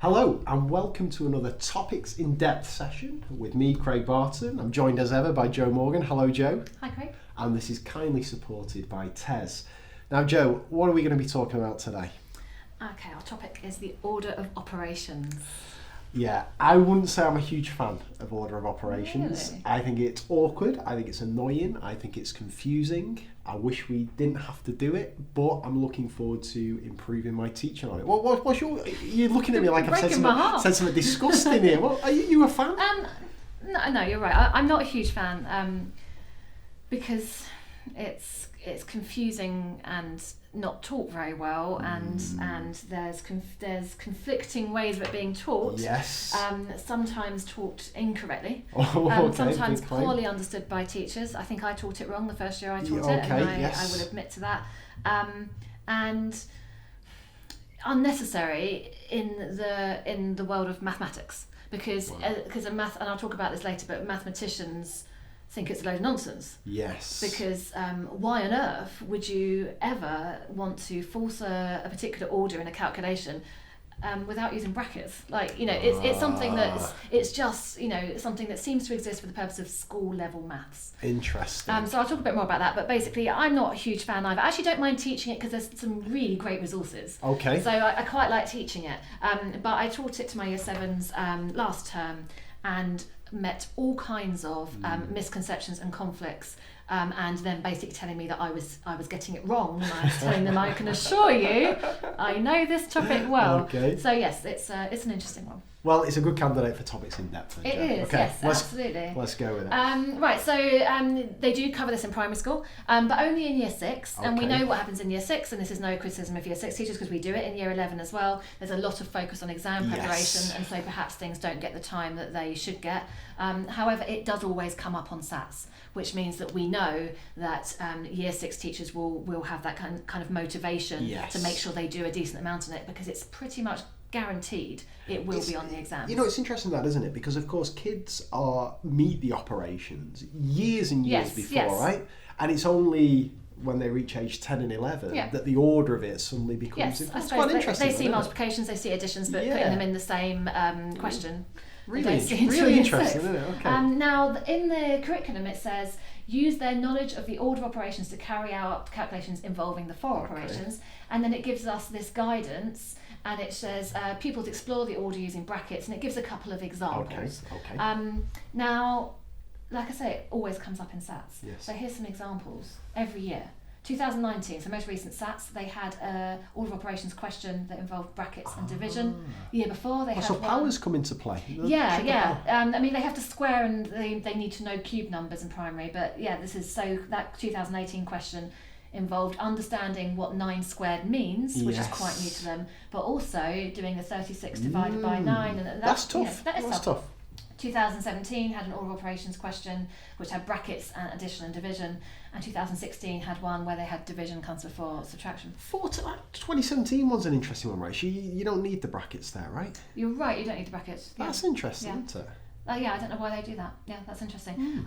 Hello and welcome to another Topics in Depth session with me, Craig Barton. I'm joined as ever by Jo Morgan. Hello, Jo. Hi, Craig. And this is kindly supported by Tez. Now, Jo, what are we going to be talking about today? Okay, our topic is the order of operations. Yeah, I wouldn't say I'm a huge fan of order of operations. Really? I think it's awkward, I think it's annoying, I think it's confusing. I wish we didn't have to do it, but I'm looking forward to improving my teaching on it. What's your... You're looking at me like I've said something disgusting here. Well, are you a fan? No, you're right. I'm not a huge fan because it's confusing and not taught very well, and there's conflicting ways of it being taught. Yes. Sometimes taught incorrectly. Okay, sometimes poorly understood by teachers. I think I taught it wrong the first year I taught it, and I will admit to that. And unnecessary in the world of mathematics because a math, and I'll talk about this later, but mathematicians think it's a load of nonsense. Yes. Because why on earth would you ever want to force a particular order in a calculation without using brackets? It's something it's just something that seems to exist for the purpose of school level maths. Interesting. So I'll talk a bit more about that, but basically I'm not a huge fan either. I actually don't mind teaching it because there's some really great resources. Okay. So I quite like teaching it, but I taught it to my year 7s last term and met all kinds of misconceptions and conflicts, and then basically telling me that I was getting it wrong, and I was telling them I can assure you I know this topic well. Okay. So yes, it's an interesting one. Well, it's a good candidate for Topics in Depth. It is, okay. yes, absolutely. Let's go with it. Right, so they do cover this in primary school, but only in year 6, and we know what happens in year 6, and this is no criticism of year 6 teachers because we do it in year 11 as well. There's a lot of focus on exam preparation, and so perhaps things don't get the time that they should get. However, it does always come up on SATs, which means that we know that year 6 teachers will have that kind of motivation to make sure they do a decent amount on it, because it's pretty much guaranteed it will be on the exam. It's interesting that, isn't it? Because of course kids meet the operations years and years before, right? And it's only when they reach age 10 and 11 that the order of it suddenly becomes quite interesting. They see multiplications, they see additions, but putting them in the same question. Really interesting, isn't it? Okay. Now, in the curriculum it says, use their knowledge of the order of operations to carry out calculations involving the 4 operations, and then it gives us this guidance, and it says pupils explore the order using brackets, and it gives a couple of examples. Okay. Now, like I say, it always comes up in SATs. Yes. So here's some examples every year. 2019, so most recent SATs, they had a order of operations question that involved brackets and division. The year before they had so powers come into play. I mean, they have to square, and they need to know cube numbers in primary, but that 2018 question involved understanding what 9 squared means, which is quite new to them, but also doing the 36 divided by 9, and that's tough. That's tough. 2017 had an order of operations question which had brackets and addition and division, and 2016 had one where they had division comes before subtraction. 2017 one's an interesting one, right? You don't need the brackets there, right? You're right, you don't need the brackets. That's interesting, isn't it? I don't know why they do that. Yeah, that's interesting.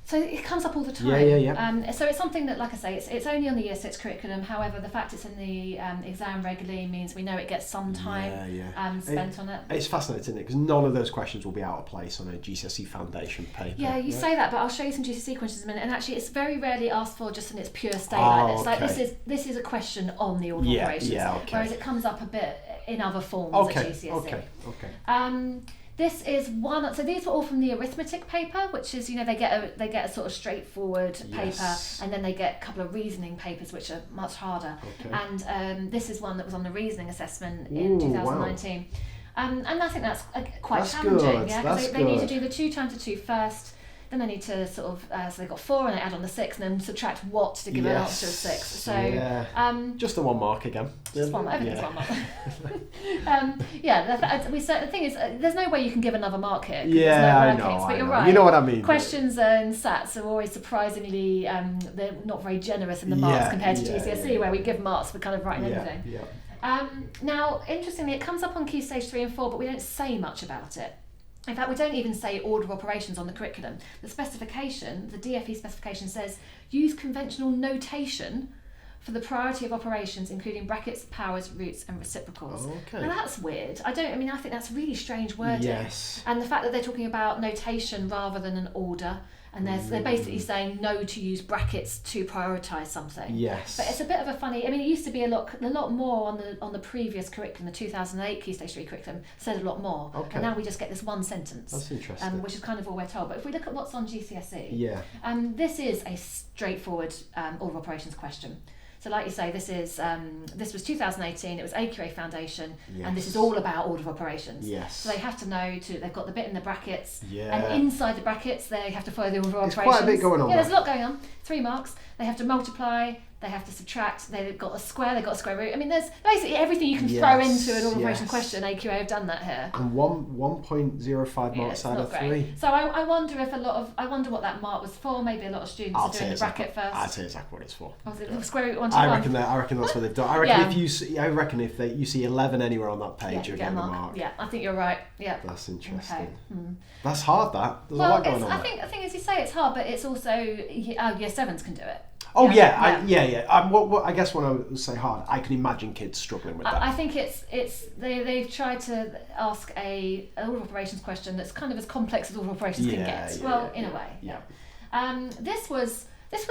So it comes up all the time. Yeah. So it's something that, like I say, it's only on the year 6 curriculum. However, the fact it's in the exam regularly means we know it gets some time spent on it. It's fascinating, isn't it? Because none of those questions will be out of place on a GCSE foundation paper. Yeah, you say that, but I'll show you some GCSE questions in a minute. And actually, it's very rarely asked for just in its pure state like this. Like this is a question on the order of operations, whereas it comes up a bit in other forms at GCSE. Okay. This is one. So these were all from the arithmetic paper, which is they get a sort of straightforward paper, and then they get a couple of reasoning papers, which are much harder. Okay. And this is one that was on the reasonning assessment in 2019. Wow. And I think that's quite challenging. Good. Yeah, because they need to do the 2 times 2 first. Then they need to sort of, so they've got 4 and they add on the 6 and then subtract what to give an answer of 6. So just the 1 mark again. Just 1 mark, everything's 1 mark. The thing is, there's no way you can give another mark here. Yeah, there's no I know. But you're right. You know what I mean. Questions in SATs are always surprisingly, they're not very generous in the marks compared to GCSE, where we give marks for kind of writing anything. Now, interestingly, it comes up on Key Stage 3 and 4, but we don't say much about it. In fact, we don't even say order of operations on the curriculum. The specification, the DFE specification says, use conventional notation for the priority of operations, including brackets, powers, roots, and reciprocals. Okay. Now that's weird. I think that's really strange wording. Yes. And the fact that they're talking about notation rather than an order, and they're basically saying no to use brackets to prioritise something. Yes. But it's a bit of a funny. I mean, it used to be a lot more on the previous curriculum. The 2008 Key Stage 3 curriculum said a lot more. Okay. And now we just get this one sentence. That's interesting. Which is kind of all we're told. But if we look at what's on GCSE, this is a straightforward order of operations question. So like you say, this was 2018, it was AQA Foundation, and this is all about order of operations. Yes. So they have to know, they've got the bit in the brackets, Yeah. and inside the brackets they have to follow the order of operations. There's quite a bit going on. Yeah, there's a lot going on. 3 marks. They have to multiply, they have to subtract, they've got a square, they've got a square root. I mean, there's basically everything you can throw into an order of operations question. AQA have done that here. And 1.05 marks out of 3. So I wonder what that mark was for. Maybe a lot of students are doing the bracket first. I'll tell you exactly what it's for. Oh, is it square root 1 to 1? I reckon that's what they've done. I reckon if you see 11 anywhere on that page, you'll get a mark. Yeah, I think you're right. Yeah. That's interesting. Okay. That's hard. There's a lot going on. I think as you say, it's hard, but it's also year 7s can do it. Oh yeah. I guess when I would say hard, I can imagine kids struggling with that. I think they've tried to ask a order of operations question that's kind of as complex as order of operations can get. In a way. Yeah. This was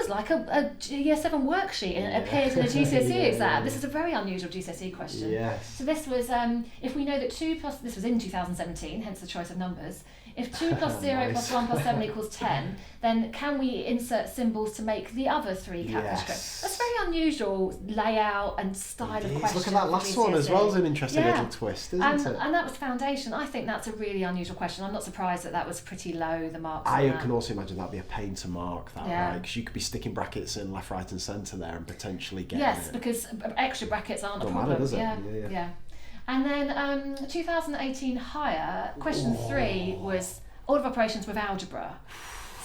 like a year 7 worksheet, and it appears in a GCSE exam. This is a very unusual GCSE question. Yes. So this was if we know that 2 plus, this was in 2017, hence the choice of numbers. If 2 plus 0 plus 1 plus 7 equals 10, then can we insert symbols to make the other 3 capital script? That's very unusual layout and style of question. Look at that last one as well as an interesting little twist, isn't it? And that was foundation. I think that's a really unusual question. I'm not surprised that was pretty low, the marks. I can also imagine that'd be a pain to mark that, right? Because you could be sticking brackets in left, right, and centre there and potentially getting it. Because extra brackets aren't a problem. Matter, does it? Yeah. And then 2018 higher, question 3 was order of operations with algebra.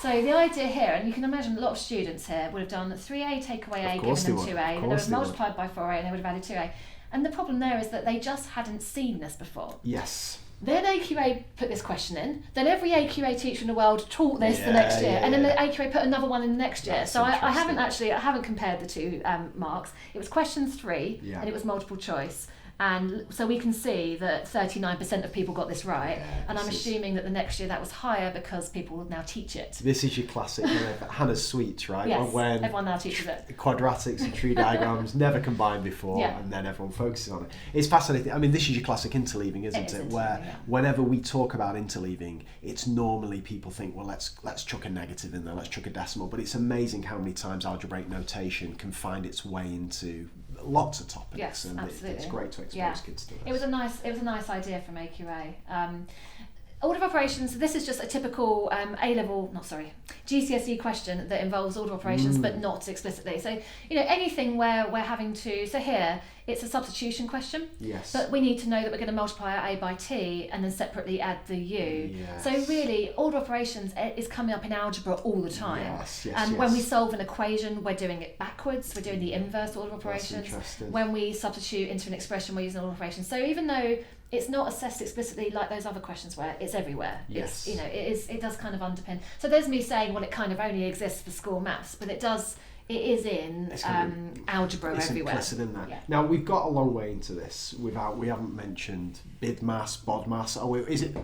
So the idea here, and you can imagine a lot of students here would have done 3A take away A, given them 2A, and they would have multiplied by 4A, and they would have added 2A. And the problem there is that they just hadn't seen this before. Yes. Then AQA put this question in. Then every AQA teacher in the world taught this the next year, and then the AQA put another one in the next year. So I haven't compared the 2 marks. It was question 3, and it was multiple choice. And so we can see that 39% of people got this right, and I'm assuming that the next year that was higher because people will now teach it. This is your classic Hannah's Sweets, right? Yes, when everyone now teaches it. Quadratics and tree diagrams never combined before, and then everyone focuses on it. It's fascinating. I mean, this is your classic interleaving, isn't it? Where whenever we talk about interleaving, it's normally people think, well, let's chuck a negative in there, let's chuck a decimal. But it's amazing how many times algebraic notation can find its way into lots of topics. Yes, and absolutely. It's great to expose kids to this. It was a nice idea from AQA. Order of operations, this is just a typical GCSE question that involves order of operations but not explicitly. So, anything where we're having to, so here, it's a substitution question. Yes. But we need to know that we're going to multiply our A by T and then separately add the U. Yes. So really, order of operations is coming up in algebra all the time. Yes. When we solve an equation, we're doing it backwards. We're doing the inverse order of operations. That's interesting. When we substitute into an expression, we're using order of operations. So even though it's not assessed explicitly like those other questions where it's everywhere. Yes. It does kind of underpin. So there's me saying, well, it kind of only exists for school maths, but it is in algebra it's everywhere. It's implicit in that. Yeah. Now, we've got a long way into this we haven't mentioned BIDMAS, BODMAS. Is it?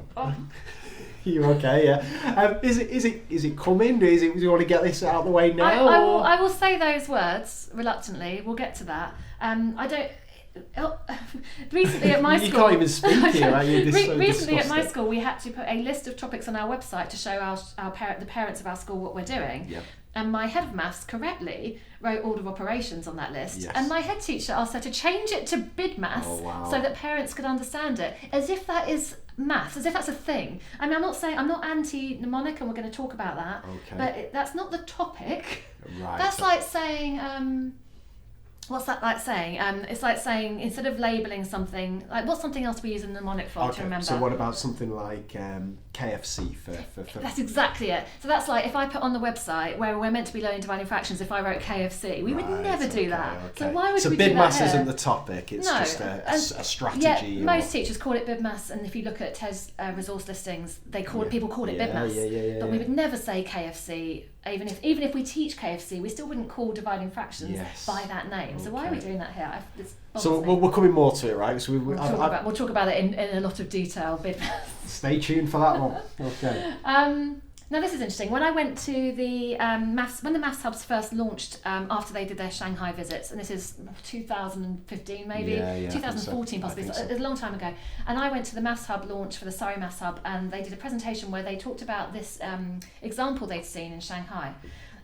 You okay? Yeah. Is it coming? Do you want to get this out of the way now? I will say those words reluctantly. We'll get to that. I don't. Recently at my school, you can't even speak here. Right? Recently at my school, we had to put a list of topics on our website to show the parents of our school what we're doing. Yep. And my head of maths correctly wrote order of operations on that list. Yes. And my head teacher asked her to change it to BIDMAS so that parents could understand it, as if that is maths, as if that's a thing. I mean, I'm not anti-mnemonic, and we're going to talk about that. Okay. But that's not the topic. Right. That's like saying. What's that like saying? It's like saying, instead of labelling something, like what's something else we use a mnemonic for to remember? So what about something like KFC for... That's exactly it. So that's like if I put on the website where we're meant to be learning dividing fractions, if I wrote KFC, we would never do that. Okay. So why would we do that BIDMAS isn't the topic, it's just a strategy. Yeah, most teachers call it BIDMAS, and if you look at TES resource listings, people call it BIDMAS. But we would never say KFC. Even if we teach KFC, we still wouldn't call dividing fractions by that name. So why are we doing that here? So we're coming more to it, right? So we'll talk about it in a lot of detail. Stay tuned for that one. Okay. Now this is interesting. When I went to the when the Maths Hubs first launched after they did their Shanghai visits, and this is 2015 maybe, 2014 possibly, so. It's a long time ago. And I went to the Maths Hub launch for the Surrey Maths Hub, and they did a presentation where they talked about this example they'd seen in Shanghai.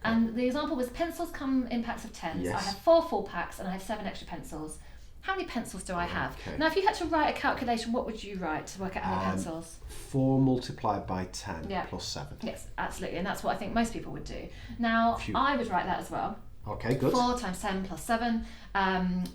And the example was pencils come in packs of 10s. Yes. I have 4 full packs and I have 7 extra pencils. How many pencils do I have? Okay. Now, if you had to write a calculation, what would you write to work out how many pencils? 4 multiplied by 10 plus 7. Yes, absolutely. And that's what I think most people would do. Now, I would write that as well. Okay, good. 4 times 10 plus 7.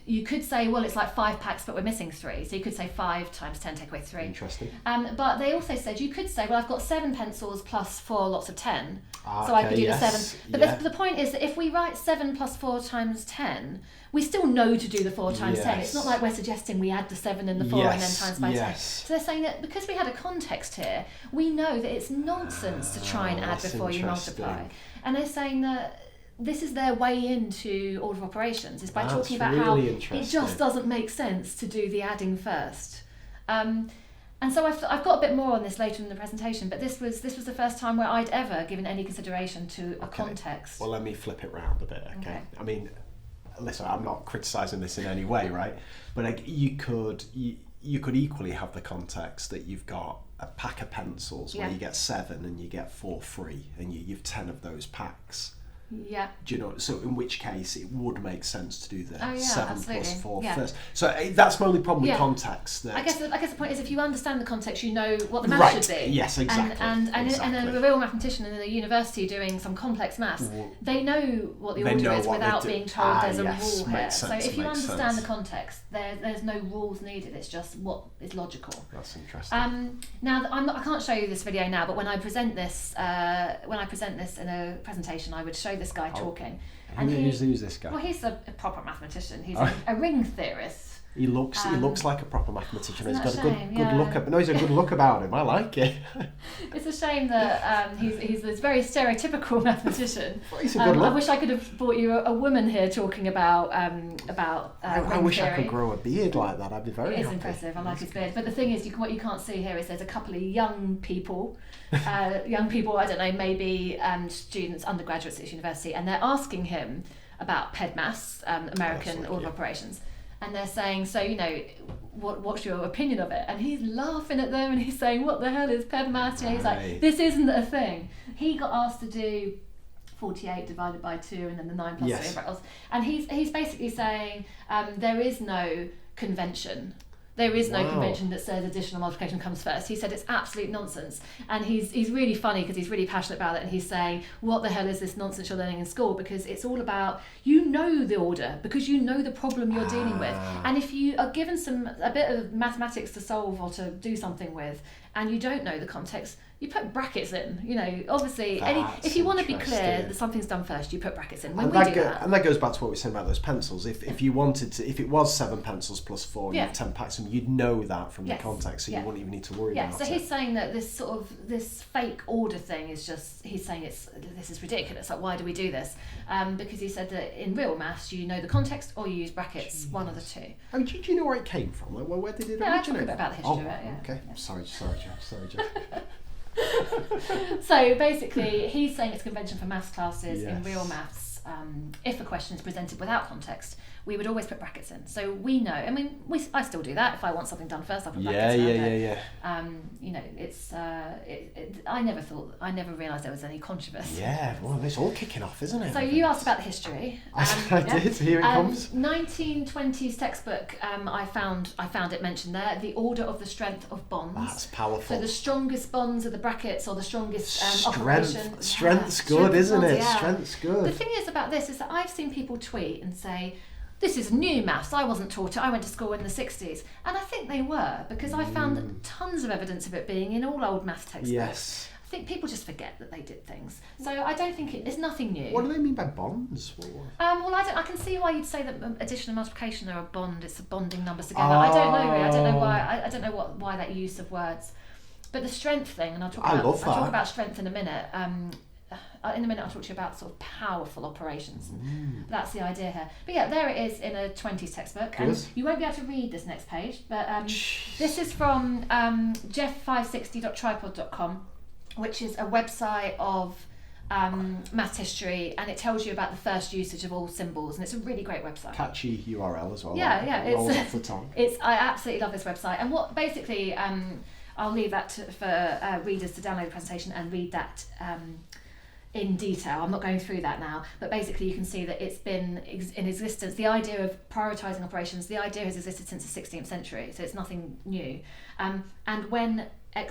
You could say, well, it's like 5 packs, but we're missing 3. So you could say 5 times 10, take away 3. Interesting. But they also said you could say, well, I've got 7 pencils plus 4 lots of 10. So I could do the 7. But the point is that if we write 7 plus 4 times 10, we still know to do the 4 times 10. It's not like we're suggesting we add the 7 and the 4 and then times by 10. So they're saying that because we had a context here, we know that it's nonsense to try and add before you multiply. And they're saying that this is their way into order of operations, is by talking about how it just doesn't make sense to do the adding first. And so I've got a bit more on this later in the presentation, but this was the first time where I'd ever given any consideration to a context. Well, let me flip it round a bit, okay? I mean, listen, I'm not criticising this in any way, right? But you could equally have the context that you've got a pack of pencils where you get 7 and you get 4 free, and you've 10 of those packs. Yeah. Do you know? So in which case it would make sense to do the 7 plus 4 yeah. first. So that's my only problem with context. That I guess the point is, if you understand the context, you know what the maths should be. Yes, exactly. And a real mathematician in a university doing some complex maths, they know what the order is without being told there's a rule here. So if you understand the context, there's no rules needed. It's just what is logical. That's interesting. Now I can't show you this video now, but when I present this in a presentation, I would show this guy talking. And who's this guy? Well, he's a proper mathematician. He's a ring theorist. He looks like a proper mathematician. He's got a good look. He's a good look about him. I like it. It's a shame that he's this very stereotypical mathematician. He's a good look. I wish I could have brought you a woman here talking about I wish theory. I could grow a beard like that. I'd be very happy. It is impressive. I like his beard. But the thing is, what you can't see here is there's a couple of young people. I don't know, maybe students, undergraduates at university, and they're asking him about BODMAS, American Order of Operations. And they're saying, so, what's your opinion of it? And he's laughing at them and he's saying, what the hell is BODMAS? He's like, this isn't a thing. He got asked to do 48 divided by 2 and then the 9 plus 3 brackets. And he's basically saying there is no convention. There is no convention that says additional multiplication comes first. He said it's absolute nonsense. And he's really funny because he's really passionate about it, and he's saying, what the hell is this nonsense you're learning in school? Because it's all about, you know the order, because you know the problem you're dealing with. And if you are given a bit of mathematics to solve or to do something with, and you don't know the context, you put brackets in. Obviously, if you want to be clear that something's done first, you put brackets in. And that goes back to what we said about those pencils. If you wanted to, if it was 7 pencils plus 4, and you have 10 packs, and you'd know that from the context, so you wouldn't even need to worry about it. So he's saying that this fake order thing is just, he's saying this is ridiculous. Like, why do we do this? Because he said that in real maths, you know the context or you use brackets, one of the two. And do you know where it came from? Like, where did it originate? I talk a bit about the history of it. Yeah. Okay. Yeah. Sorry, Jeff. So basically, he's saying it's convention for maths classes in real maths. If a question is presented without context, we would always put brackets in. So we know. I mean, I still do that. If I want something done first, I put brackets in. It's. I never realised there was any controversy. Yeah, well, it's all kicking off, isn't it? So you asked about the history. I did. Here it comes. 1920s textbook. I found it mentioned there. The order of the strength of bonds. That's powerful. So the strongest bonds are the brackets, or the strongest operation. Strength's good, isn't it? Yeah. Strength's good. The thing is about this is that I've seen people tweet and say, this is new maths, I wasn't taught it, I went to school in the 60s. And I think they were, because I found tons of evidence of it being in all old maths textbooks. Yes. I think people just forget that they did things. So I don't think it's nothing new. What do they mean by bonds? Well, I can see why you'd say that addition and multiplication are a bond. It's a bonding numbers together. I don't know really. I don't know why. I don't know why that use of words. But the strength thing, and I'll talk about strength in a minute. In a minute I'll talk to you about sort of powerful operations. That's the idea here. But yeah, there it is in a 20s textbook. Good. And you won't be able to read this next page, but this is from jeff560.tripod.com, which is a website of maths history, and it tells you about the first usage of all symbols, and it's a really great website. Catchy URL as well. Yeah, it rolls off the tongue. I absolutely love this website. And what basically, I'll leave that for readers to download the presentation and read that in detail. I'm not going through that now, but basically you can see that it's been in existence. The idea of prioritising operations, the idea has existed since the 16th century, so it's nothing new. And when I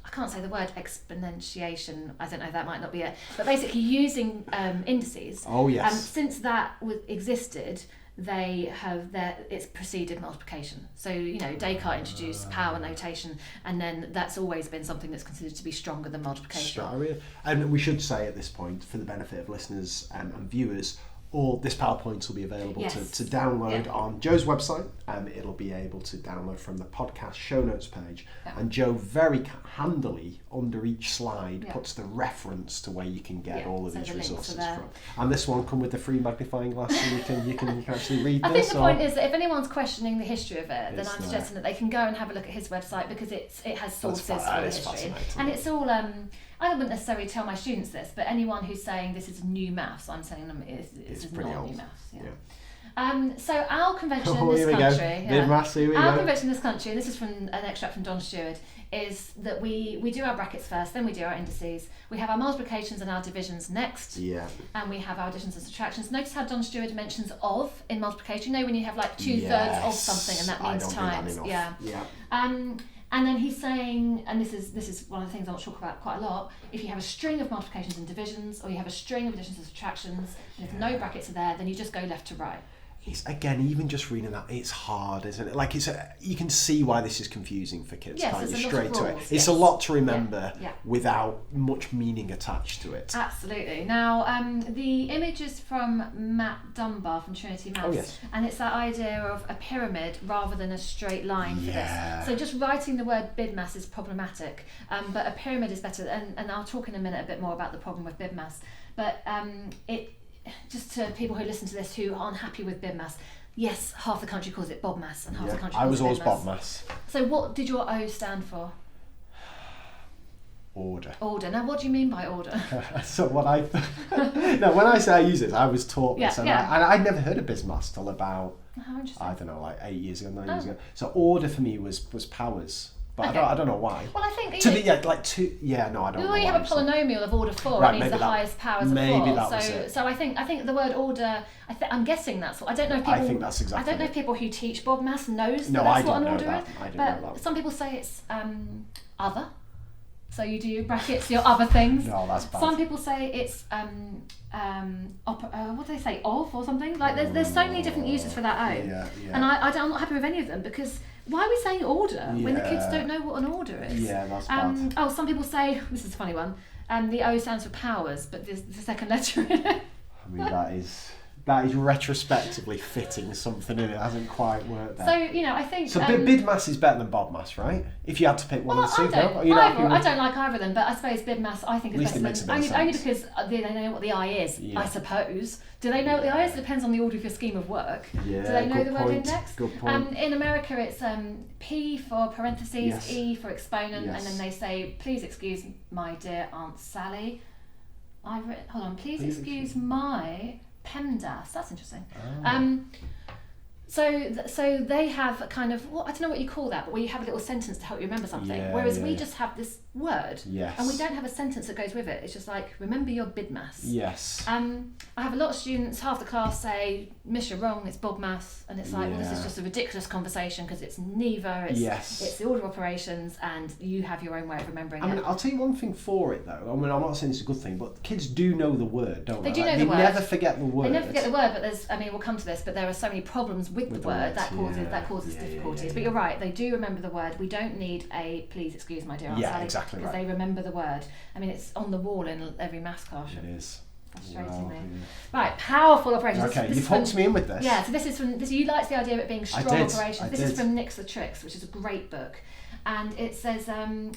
can't say the word exponentiation, I don't know, that might not be it, but basically using indices. Oh yes. Since that existed, it's preceded multiplication. So Descartes introduced power notation, and then that's always been something that's considered to be stronger than multiplication. And we should say at this point, for the benefit of listeners and viewers, all this PowerPoint will be available to download on Jo's website. It'll be able to download from the podcast show notes page. And Jo very handily under each slide puts the reference to where you can get all of these resources from. And this one come with the free magnifying glass, so you can actually read this. I think the point is that if anyone's questioning the history of it, then I'm suggesting that they can go and have a look at his website, because it has sources for the history. And it's all I wouldn't necessarily tell my students this, but anyone who's saying this is new maths, I'm telling them it's not new maths. So our convention in this country, convention in this country, and this is from an extract from Don Stewart, is that we do our brackets first, then we do our indices. We have our multiplications and our divisions next, and we have our additions and subtractions. Notice how Don Stewart mentions of in multiplication. When you have like 2/3 of something, and that means times. And then he's saying, and this is one of the things I'll talk about quite a lot, if you have a string of multiplications and divisions, or you have a string of additions and subtractions, and if no brackets are there, then you just go left to right. Again, even just reading that, it's hard, isn't it? Like you can see why this is confusing for kids, can't you? Straight to it. It's a lot to remember without much meaning attached to it. Absolutely. Now, the image is from Matt Dunbar from Trinity Maths, and it's that idea of a pyramid rather than a straight line for this. So just writing the word BIDMAS is problematic, but a pyramid is better, and I'll talk in a minute a bit more about the problem with BIDMAS. But just to people who listen to this who aren't happy with BIDMAS, yes, half the country calls it BODMAS and half the country calls it BIDMAS. I was always BODMAS. So what did your O stand for? Order. Order. Now, what do you mean by order? So when I say I use it, I was taught this, and I'd never heard of BIDMAS till about, I don't know, like 8 years ago, 9 years ago. So order for me was powers. But I don't know why. Well, I think I don't know. Well, you have a polynomial of order 4. It means the highest powers of 4. That was it. So I think the word order. I'm guessing that's what. I don't know if people. I think that's exactly. I don't know if people who teach BODMAS knows that that's what an order is. I didn't know that. Some people say it's other. So you do brackets, your other things. No, that's bad. Some people say it's what do they say, of or something? Like there's so many different uses for that O. And I'm not happy with any of them, because why are we saying order when the kids don't know what an order is? Yeah, that's bad. Some people say, this is a funny one, the O stands for powers, but there's the second letter in it. I mean, that is retrospectively fitting something in it. Hasn't quite worked there. So, I think... So BIDMAS is better than BODMAS, right? If you had to pick one of the two, I don't like either of them, but I suppose BIDMAS I think is better than... Only because they know what the I is, I suppose. Do they know what the I is? It depends on the order of your scheme of work. Yeah, do they know the word index? Good point. In America, it's P for parentheses, E for exponent, and then they say, please excuse my dear Aunt Sally. Please excuse my... PEMDAS. That's interesting. So they have a kind of, I don't know what you call that, but where you have a little sentence to help you remember something. Whereas we just have this word. Yes. And we don't have a sentence that goes with it. It's just like, remember your BIDMAS. Yes. I have a lot of students, half the class say, Miss, you're wrong, it's BODMAS. And it's like, well, this is just a ridiculous conversation because it's neither, it's the order of operations, and you have your own way of remembering it. I mean, I'll tell you one thing for it though. I mean, I'm not saying it's a good thing, but kids do know the word, don't they? They do know the word. They never forget the word. They never forget the word, but we'll come to this, but there are so many problems with the word that causes difficulties. But you're right, they do remember the word. We don't need a please excuse my dear Aunt Sally, exactly right. Because they remember the word. I mean, it's on the wall in every maths classroom. It is. Frustratingly. Wow, yeah. Right, powerful operations. Okay, you've hooked me in with this. Yeah, so this is from, you liked the idea of it being strong operations. This is from Nix the Tricks, which is a great book. And it says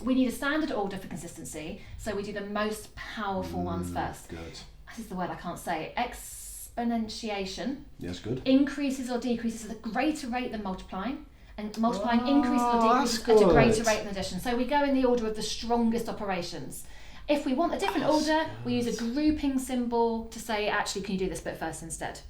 we need a standard order for consistency, so we do the most powerful ones first. Good. This is the word I can't say. Exponentiation. Yes, good. Increases or decreases at a greater rate than multiplying. And multiplying increases or decreases at a greater rate than addition. So we go in the order of the strongest operations. If we want a different order, we use a grouping symbol to say, actually, can you do this bit first instead?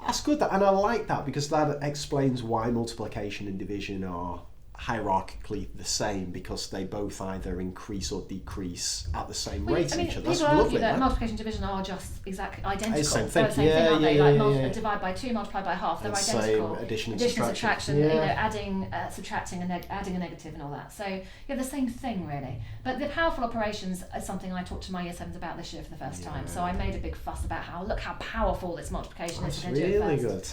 That's good, and I like that because that explains why multiplication and division are hierarchically the same, because they both either increase or decrease at the same rate as each other. That's people lovely, argue that right? multiplication and division are just exactly identical. It's the same They're thing. the same thing, aren't they? Yeah. Divide by 2, multiply by half. They're And identical. same addition and subtraction. Yeah. You know, adding, subtracting, and adding a negative and all that. So yeah, the same thing really. But the powerful operations is something I talked to my year 7s about this year for the first time. So I made a big fuss about look how powerful this multiplication is. That's really good.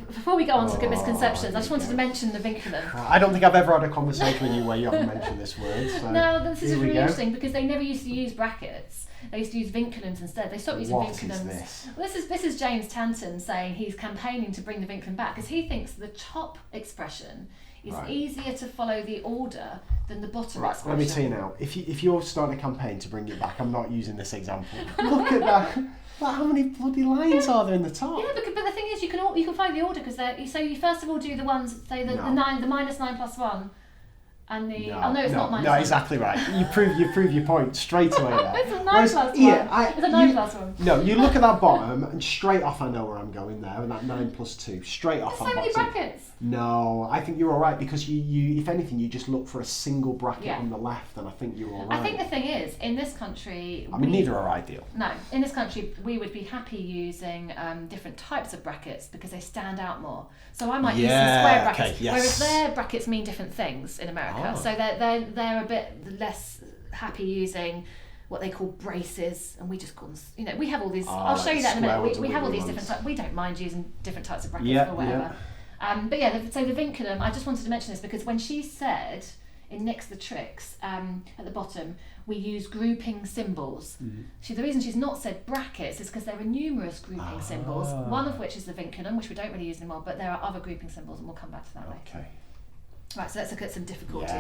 Before we go on to misconceptions, I just wanted to mention the vinculum. I don't think I've ever had a conversation with you where you haven't mentioned this word. So no, this is really interesting because they never used to use brackets. They used to use vinculums instead. They stopped using vinculums. What is this? Well, this is James Tanton saying he's campaigning to bring the vinculum back because he thinks the top expression is easier to follow the order than the bottom expression. Let me tell you now. If you're starting a campaign to bring it back, I'm not using this example. Look at that. Like, how many bloody lines are there in the top? Yeah, but the thing is, you can find the order because you first of all do the ones, say the minus 9 plus 1, and the it's not minus 9. No, exactly right. You prove your point straight away there. It's a 9 plus 1. It's a 9 plus 1. No, you look at that bottom, and straight off I know where I'm going there, and that 9 plus 2, straight off. There's so many brackets. No, I think you're all right because you if anything, you just look for a single bracket on the left, and I think you're all right. I think the thing is, in this country, neither are ideal. No, in this country, we would be happy using different types of brackets because they stand out more. So I might use some square brackets, whereas their brackets mean different things in America. So they're a bit less happy using what they call braces, and we just call them, we have all these, I'll show you that in a minute, we have all these different types, we don't mind using different types of brackets or whatever. But yeah, so the vinculum, I just wanted to mention this because when she said in Nix the Tricks at the bottom, we use grouping symbols. The reason she's not said brackets is because there are numerous grouping symbols, one of which is the vinculum, which we don't really use anymore, but there are other grouping symbols, and we'll come back to that later. Okay. Right, so let's look at some difficulties.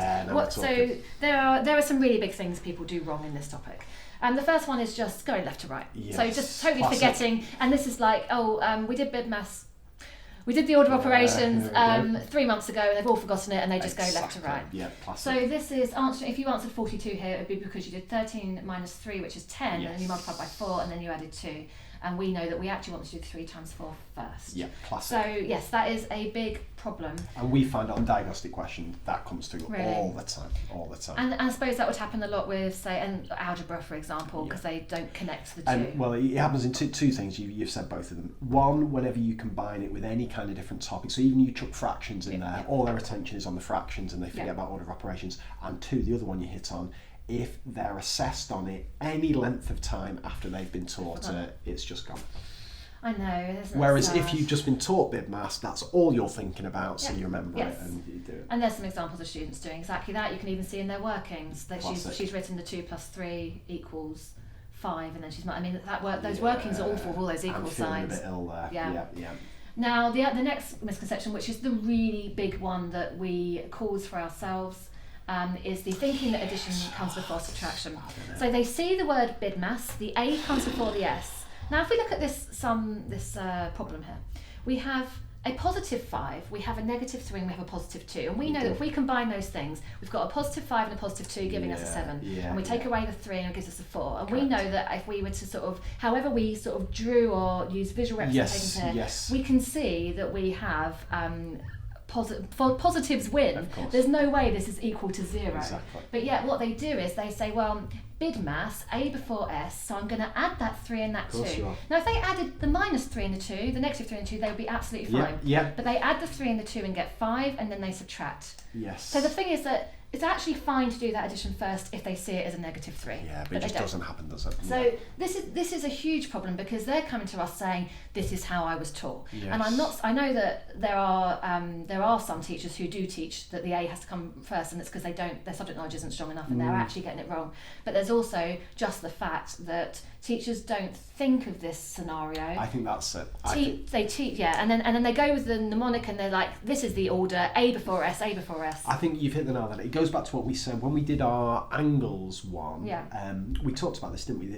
So there are some really big things people do wrong in this topic. The first one is just going left to right. Yes, so just totally forgetting, and this is like, we did BIDMAS. We did the order of operations 3 months ago, and they've all forgotten it, and they just go left to right. Yeah, classic. So this is answering. If you answered 42 here, it would be because you did 13 minus 3, which is 10, and then you multiplied by 4, and then you added 2. And we know that we actually want to do 3 times 4 first. Yeah, classic. So yes, that is a big problem. And we find on diagnostic questions that comes through all the time. And I suppose that would happen a lot with, say, algebra, for example, because they don't connect the two. And well, it happens in two things. You've said both of them. One, whenever you combine it with any kind of different topic, so even you chuck fractions in there, all their attention is on the fractions, and they forget about order of operations. And 2, the other one you hit on, if they're assessed on it any length of time after they've been taught it, it's just gone. I know. Whereas if you've just been taught BIDMAS, that's all you're thinking about, so you remember it and you do it. And there's some examples of students doing exactly that. You can even see in their workings that she's written the 2 plus 3 equals 5, and then those workings are awful with all those equal signs. I'm feeling a bit ill there. Yeah. Now the next misconception, which is the really big one that we cause for ourselves, is the thinking that addition comes before subtraction. So they see the word BIDMAS, the A comes before the S. Now if we look at this problem here, we have a positive 5, we have a negative 3, and we have a positive 2. And we know that if we combine those things, we've got a positive 5 and a positive 2 giving us a 7. And we take away the 3 and it gives us a 4. And we know that if we were to however we sort of drew or use visual representations here, we can see that we have positives win. There's no way this is equal to 0. Exactly. But yet what they do is they say, well, BIDMAS, A before S, so I'm going to add that 3 and that 2. Now if they added the -3 and the 2, the -3 and 2, they would be absolutely fine. Yeah. But they add the 3 and the 2 and get 5, and then they subtract. Yes. So the thing is that it's actually fine to do that addition first if they see it as a -3. Yeah, but it just doesn't happen, does it? So this is a huge problem, because they're coming to us saying this is how I was taught. Yes. And I know that there are some teachers who do teach that the A has to come first, and it's because their subject knowledge isn't strong enough and they're actually getting it wrong. But there's also just the fact that teachers don't think of this scenario. I think that's it. They teach, and then they go with the mnemonic, and they're like, this is the order: A before S, A before S. I think you've hit the nail on it. It goes back to what we said when we did our angles one. Yeah. We talked about this, didn't we?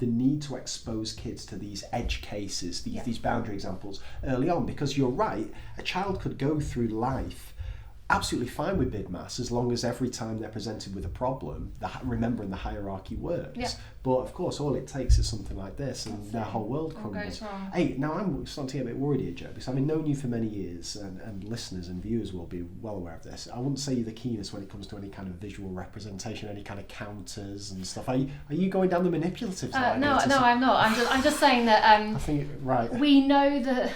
The need to expose kids to these edge cases, these boundary examples early on, because you're right. A child could go through life absolutely fine with BIDMAS as long as every time they're presented with a problem, remembering the hierarchy works. Yeah. But of course, all it takes is something like this, and their whole world crumbles. Hey, now I'm starting to get a bit worried here, Joe, because I've known you for many years, and listeners and viewers will be well aware of this. I wouldn't say you're the keenest when it comes to any kind of visual representation, any kind of counters and stuff. Are you going down the manipulative side? No, I'm not. I'm just saying that. I think right. We know that.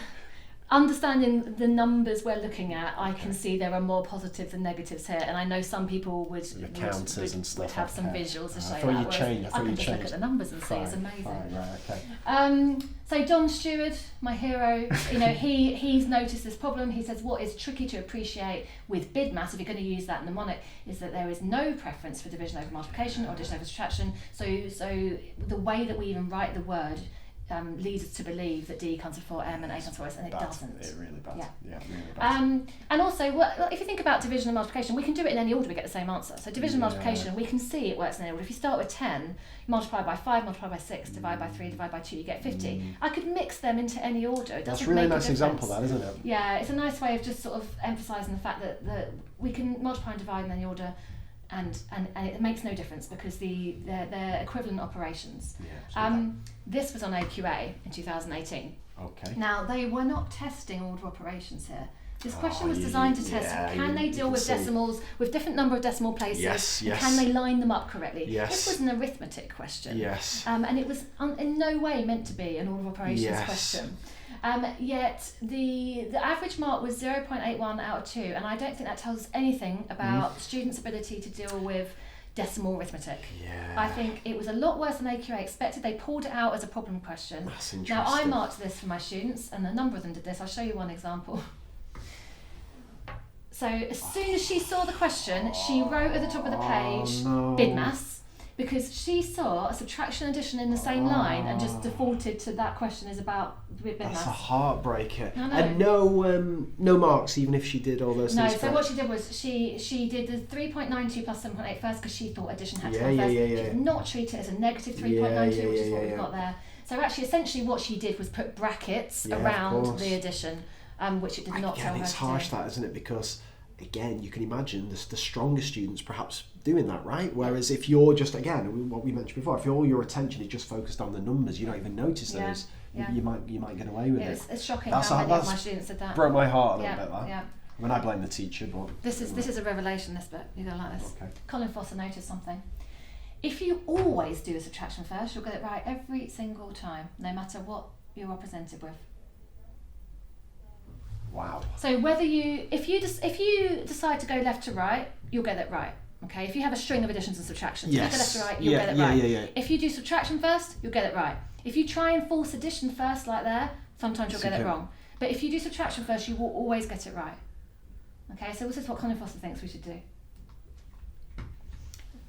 Understanding the numbers we're looking at, I can see there are more positives than negatives here, and I know some people would have some visuals to show that. I can just look at the numbers and see it's amazing. So John Stewart, my hero, he's noticed this problem. He says what is tricky to appreciate with BIDMAS, if you're going to use that mnemonic, is that there is no preference for division over multiplication or addition over subtraction. So the way that we even write the word leads us to believe that D comes before M and A comes before S, and it doesn't. It's really bad. Yeah, really bad. And also, if you think about division and multiplication, we can do it in any order, we get the same answer. So division and multiplication, we can see it works in any order. If you start with 10, multiply by 5, multiply by 6, divide by 3, divide by 2, you get 50. I could mix them into any order. It That's a really nice example, that, isn't it? Yeah, it's a nice way of just sort of emphasising the fact that we can multiply and divide in any order. And it makes no difference because they're equivalent operations. This was on AQA in 2018. Okay. Now, they were not testing order operations here. This question was designed to test can they deal with decimals, with different number of decimal places, and can they line them up correctly? This was an arithmetic question. And it was in no way meant to be an order of operations question. Yet the average mark was 0.81 out of 2, and I don't think that tells us anything about students' ability to deal with decimal arithmetic. I think it was a lot worse than AQA expected. They pulled it out as a problem question. That's interesting. Now I marked this for my students, and a number of them did this. I'll show you one example. So as soon as she saw the question, she wrote at the top of the page BIDMAS, because she saw a subtraction addition in the same line and just defaulted to that question is about BIDMAS. That's a heartbreaker. And no marks, even if she did all those things. No, so what she did was she did the 3.92 plus 7.8 first because she thought addition had to come first. She did not treat it as a negative 3.92, which is what we've got there. So actually, essentially what she did was put brackets around the addition, which it did not tell her to do. It's harsh that, isn't it? Because again, you can imagine the stronger students perhaps doing that, right? Whereas if you're just, again, what we mentioned before, if all your attention is just focused on the numbers, you don't even notice those, you might get away with it. It's shocking how many of my students did that. Broke my heart a little bit, that. I mean, I blame the teacher, but... This is a revelation, this bit. You're going to like this. Okay. Colin Foster noticed something. If you always do a subtraction first, you'll get it right every single time, no matter what you're represented with. Wow. So if you decide to go left to right, you'll get it right. Okay. If you have a string of additions and subtractions, if you go left to right, you'll get it right. If you do subtraction first, you'll get it right. If you try and force addition first, like there, sometimes you'll get it wrong. But if you do subtraction first, you will always get it right. Okay. So this is what Colin Foster thinks we should do.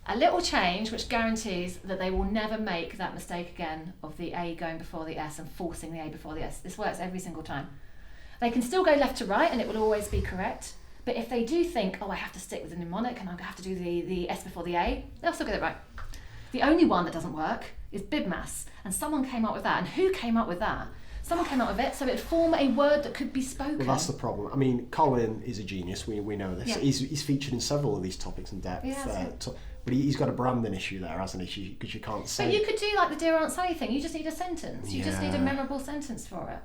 A little change which guarantees that they will never make that mistake again of the A going before the S and forcing the A before the S. This works every single time. They can still go left to right and it will always be correct. But if they do think, I have to stick with the mnemonic and I have to do the S before the A, they'll still get it right. The only one that doesn't work is BIDMAS. And someone came up with that. And who came up with that? Someone came up with it so it would form a word that could be spoken. Well, that's the problem. I mean, Colin is a genius. We know this. Yeah. He's featured in several of these topics in depth. But he's got a branding issue there, hasn't he? Because you can't say... But you could do like the Dear Aunt Sally thing. You just need a sentence. You just need a memorable sentence for it.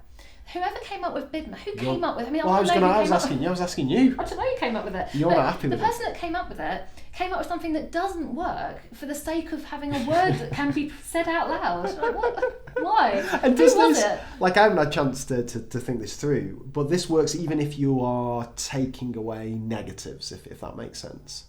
Whoever came up with BIDMAS, who came up with it? I mean, I was asking you. I don't know who came up with it. You're not happy with it. The person that came up with something that doesn't work for the sake of having a word that can be said out loud. Like, what? Why? And who was it? Like, I haven't had a chance to think this through, but this works even if you are taking away negatives, if that makes sense.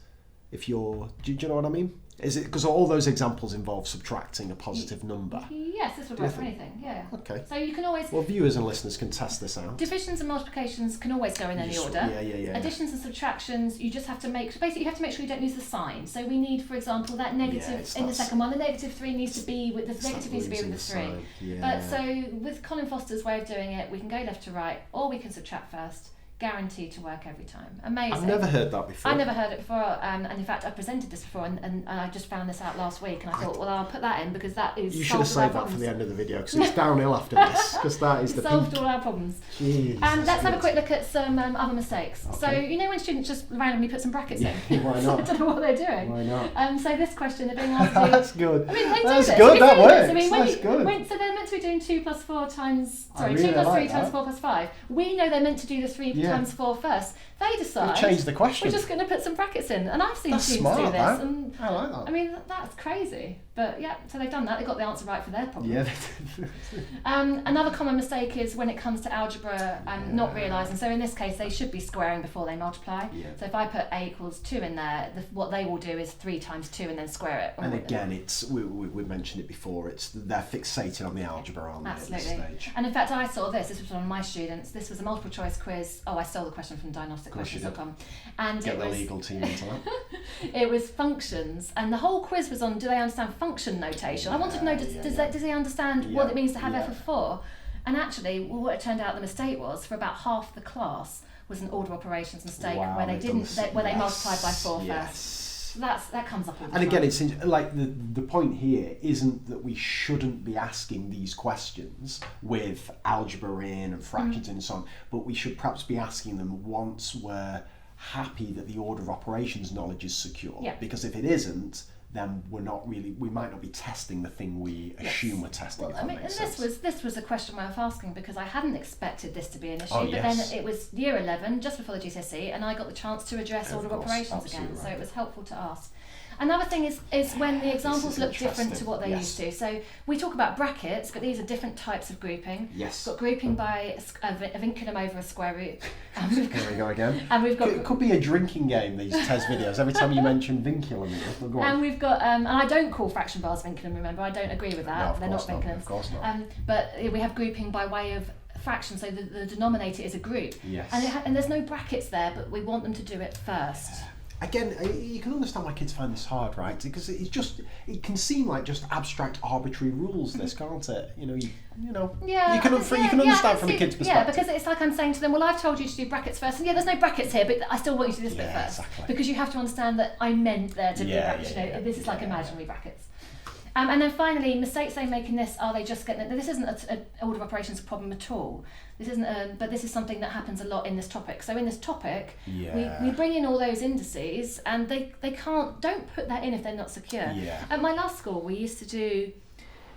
If you're, do you know what I mean? Is it because all those examples involve subtracting a positive number? Yes, this would work for anything. Yeah. Okay. So you can always. Well, viewers and listeners can test this out. Divisions and multiplications can always go in any order. Yeah. Additions and subtractions, you just have to make. Basically, you have to make sure you don't use the sign. So we need, for example, that negative in the second one. The -3 needs to be with the negative needs to be with the 3. Yeah. But so with Colin Foster's way of doing it, we can go left to right, or we can subtract first. Guaranteed to work every time. Amazing. I've never heard that before. I never heard it before, and in fact I presented this before, and I just found this out last week, and I thought, well, I'll put that in because that is. You should have saved that for the end of the video because it's downhill after this, because that is the solved peak. all our problems. Jeez, let's have a quick look at some other mistakes. Okay. So you know when students just randomly put some brackets in. Why not? I don't know what they're doing. Why not? So this question they're being asked to do. That's good. I mean, they That's do this. good. That works. I mean, That's good. So they're meant to be doing 2 plus 4 times. Sorry, really 2 plus 3 like times that. 4 plus 5. We know they're meant to do the 3 times 4 first. They decide. Change the question. We're just going to put some brackets in, and I've seen That's students smart, do this. that. And I like that. I mean, that's crazy. But yeah, so they've done that. They got the answer right for their problem. Yeah. Another common mistake is when it comes to algebra and not realising. So in this case, they should be squaring before they multiply. Yeah. So if I put a equals 2 in there, what they will do is 3 times 2 and then square it. And again, it's we mentioned it before. It's they're fixated on the algebra, aren't they? Absolutely. At this stage. And in fact, I saw this. This was one of my students. This was a multiple choice quiz. Oh, I stole the question from diagnosticquestions.com. And Get it the was legal team into that. it was functions, and the whole quiz was on: do they understand function notation? I wanted to know: does he understand what it means to have f of 4? And actually, what it turned out the mistake was for about half the class was an order of operations mistake where they multiplied by 4 first. So that comes up all the time. And again, it's like the point here isn't that we shouldn't be asking these questions with algebra in and fractions and so on, but we should perhaps be asking them once we're happy that the order of operations knowledge is secure. Yeah. Because if it isn't, then we might not be testing the thing we assume we're testing. Well, I mean, and this was a question worth asking because I hadn't expected this to be an issue. Oh, but yes. then it was year 11, just before the GCSE, and I got the chance to address order of operations again. Right. So it was helpful to ask. Another thing is when the examples look different to what they used to. So we talk about brackets, but these are different types of grouping. Yes. We've got grouping by a vinculum over a square root. There we go again. And we've got it could be a drinking game, these test videos. Every time you mention vinculum. Go on. And we've got, and I don't call fraction bars vinculum, remember, I don't agree with that. No, they're not vinculums. Of course not. But we have grouping by way of fraction, so the denominator is a group. Yes. And there's no brackets there, but we want them to do it first. Again, you can understand why kids find this hard, right? Because it can seem like just abstract, arbitrary rules. This, can't it? You can understand from a kid's perspective. Yeah, because it's like I'm saying to them, well, I've told you to do brackets first, and there's no brackets here, but I still want you to do this bit first, exactly. because you have to understand that I meant there to be brackets. This is like imaginary brackets. And then finally, mistakes they make in this are they just get. This isn't an order of operations problem at all. This isn't, but this is something that happens a lot in this topic. So in this topic, we bring in all those indices, and they don't put that in if they're not secure. Yeah. At my last school, we used to do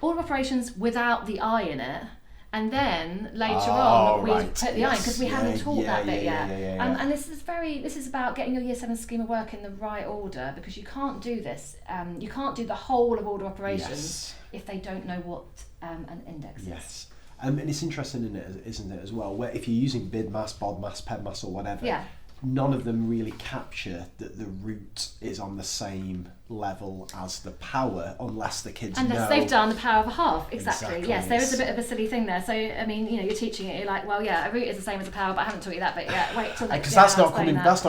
order of operations without the I in it. And then later on, we put the I in because we haven't taught that bit yet. And this is about getting your Year 7 schema work in the right order, because you can't do this. You can't do the whole of order operations if they don't know what an index is. Yes. And it's interesting, isn't it, as well, where if you're using BIDMAS, BODMAS, PEDMAS or whatever, none of them really capture that the root is on the same level as the power, unless the kids know. Unless they've done the power of a half, exactly. Yes, there is yes. a bit of a silly thing there. So, I mean, you're teaching it, you're like, well, a root is the same as a power, but I haven't taught you that bit yet. Wait till because that's not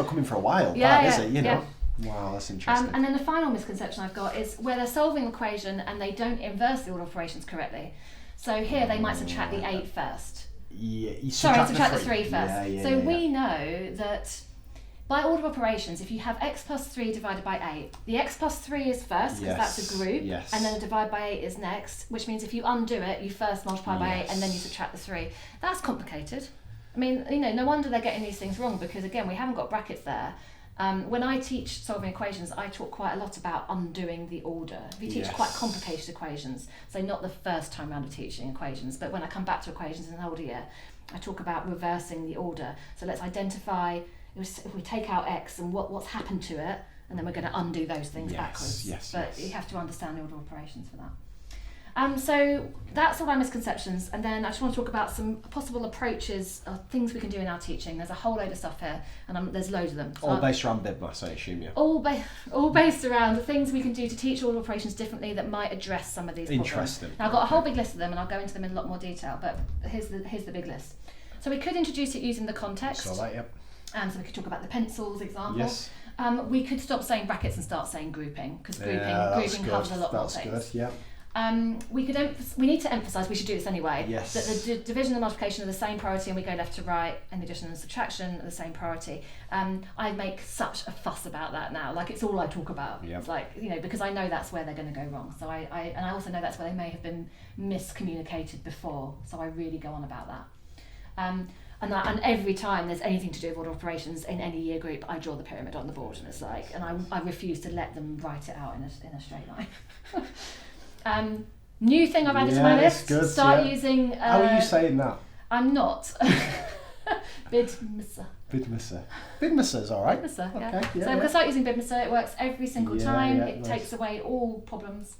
coming for a while, is it? Yeah. Wow, that's interesting. And then the final misconception I've got is where they're solving an equation and they don't inverse the order of operations correctly. So here they might subtract the 8 first. Yeah, subtract the 3 first. Yeah, we know that by order of operations, if you have x plus 3 divided by 8, the x plus 3 is first, because that's a group, and then the divide by 8 is next, which means if you undo it, you first multiply by 8 and then you subtract the 3. That's complicated. I mean, no wonder they're getting these things wrong, because again, we haven't got brackets there. When I teach solving equations, I talk quite a lot about undoing the order. If you teach quite complicated equations, so not the first time round of teaching equations, but when I come back to equations in an older year, I talk about reversing the order. So let's identify if we take out X and what's happened to it, and then we're going to undo those things backwards. But you have to understand the order of operations for that. So that's all our misconceptions, and then I just want to talk about some possible approaches or things we can do in our teaching. There's a whole load of stuff here, and there's loads of them. So all based around BIDMAS, I assume, yeah? All based around the things we can do to teach order operations differently that might address some of these problems. Interesting. Now, I've got a whole big list of them, and I'll go into them in a lot more detail, but here's the big list. So we could introduce it using the context. So that, yep. So we could talk about the pencils example. Yes. We could stop saying brackets and start saying grouping, because grouping covers a lot more things. That's good, yeah. We need to emphasise, we should do this anyway, yes. that the division and multiplication are the same priority, and we go left to right, and the addition and subtraction are the same priority. I make such a fuss about that now, like it's all I talk about. Yep. It's like, because I know that's where they're going to go wrong. So I also know that's where they may have been miscommunicated before, so I really go on about that. And every time there's anything to do with order operations in any year group, I draw the pyramid on the board, and it's like, and I refuse to let them write it out in a straight line. New thing I've added to my list. Good, start using. How are you saying that? I'm not. BIDMAS. BIDMAS is all right. BIDMAS, okay, yeah. So I'm going to start using BIDMAS. It works every single time. It takes away all problems.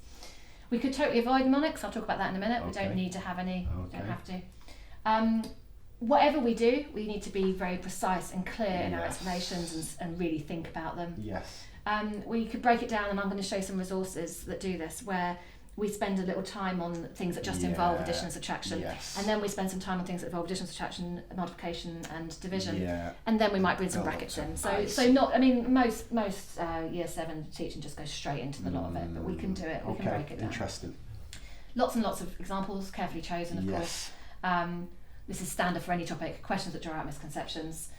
We could totally avoid mnemonics. I'll talk about that in a minute. We don't need to have any. We don't have to. Whatever we do, we need to be very precise and clear in our explanations and really think about them. Yes. We could break it down, and I'm going to show some resources that do this, where we spend a little time on things that just involve addition and subtraction, and then we spend some time on things that involve addition, subtraction, multiplication, and division, and then we might bring some brackets in. So not, I mean, most year 7 teaching just goes straight into the lot of it, but we can do it. We can break it down. Interesting. Lots and lots of examples, carefully chosen, of course. This is standard for any topic. Questions that draw out misconceptions.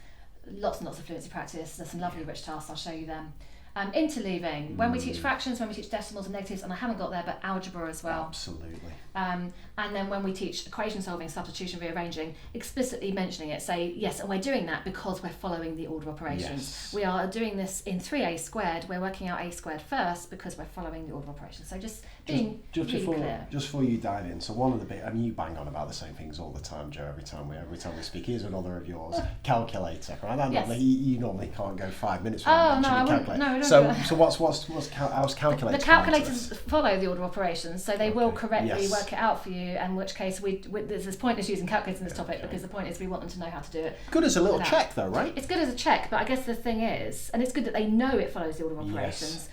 Lots and lots of fluency practice. There's some lovely rich tasks. I'll show you them. Interleaving, when we teach fractions, when we teach decimals and negatives, and I haven't got there, but algebra as well. Absolutely. And then when we teach equation solving, substitution, rearranging, explicitly mentioning it, say, yes, and we're doing that because we're following the order of operations. Yes. We are doing this in 3a squared, we're working out a squared first because we're following the order of operations. So just being really clear. Just before you dive in, so one of the bit, I mean, you bang on about the same things all the time, Jo, every time we speak. Here's another of yours, calculator, right? Yes. You normally can't go 5 minutes without mentioning calculator. No, so how's calculator? The calculators follow the order of operations, so they will correctly work it out for you, in which case there's pointless using calculators in this topic, because the point is we want them to know how to do it. Good as a little check though, right? It's good as a check, but I guess the thing is, and it's good that they know it follows the order of operations.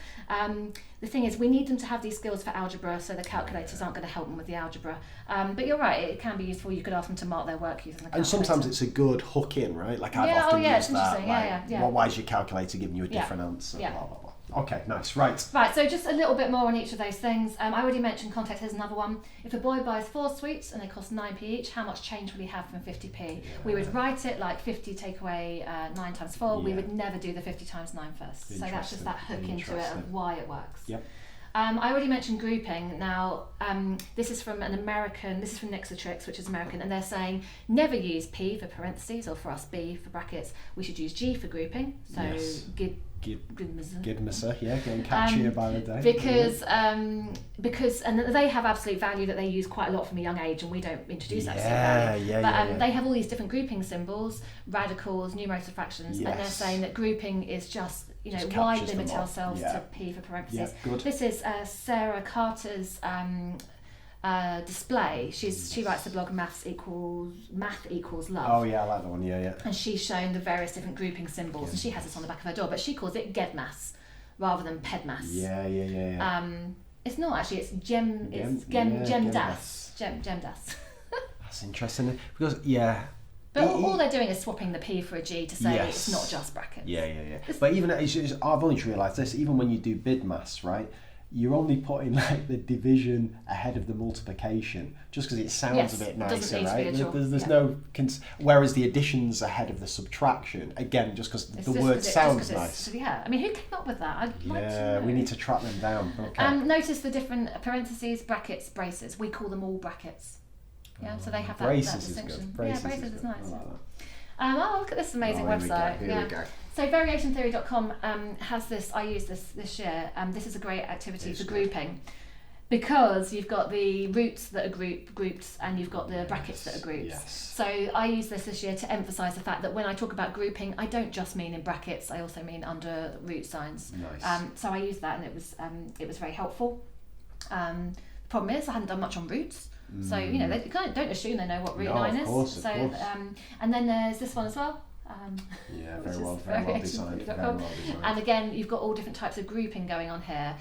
The thing is, we need them to have these skills for algebra, so the calculators aren't going to help them with the algebra. But you're right, it can be useful. You could ask them to mark their work using the calculator. And sometimes it's a good hook in, right? Like I've often used that. Well, why is your calculator giving you a different answer? Blah, blah, blah. Okay, nice, right. Right, so just a little bit more on each of those things. I already mentioned context. Here's another one. If a boy buys 4 sweets and they cost 9p each, how much change will he have from 50p? Yeah. We would write it like 50 take away 9 times 4. Yeah. We would never do the 50 times 9 first. So that's just that hook into it of why it works. Yep. I already mentioned grouping. Now, this is from Nixatrix, which is American, and they're saying never use P for parentheses, or for us B for brackets. We should use G for grouping. So BIDMAS, getting catchier by the day. Because they have absolute value that they use quite a lot from a young age, and we don't introduce absolute value. But they have all these different grouping symbols, radicals, numerator fractions, and they're saying that grouping is just why limit ourselves to P for parentheses. This is Sarah Carter's display. She writes the blog Math Equals Love. Oh yeah, I like that one. Yeah. And she's shown the various different grouping symbols, and she has this on the back of her door, but she calls it GEDMAS rather than PEDMAS. Yeah. It's not actually. It's GEMDAS. GEMDAS. That's interesting because But all they're doing is swapping the P for a G to say it's not just brackets. Yeah. But even I've only realised this. Even when you do BIDMAS, right? You're only putting like the division ahead of the multiplication just because it sounds a bit nicer, right? There's no whereas the addition's ahead of the subtraction, again, just because the word sounds nice. I mean, who came up with that? I'd like to know. We need to track them down. Okay. Notice the different parentheses, brackets, braces. We call them all brackets. Yeah, so they have that distinction. Braces is nice. I like that. Look at this amazing website. Here we go. So variationtheory.com has this. I use this year. This is a great activity for grouping. because you've got the roots that are grouped and you've got the brackets that are groups. Yes. So I use this year to emphasise the fact that when I talk about grouping, I don't just mean in brackets, I also mean under root signs. Nice. So I used that and it was very helpful. The problem is I hadn't done much on roots. So, they don't assume they know what root 9 is. Of course. And then there's this one as well. Very well designed. And again, you've got all different types of grouping going on here.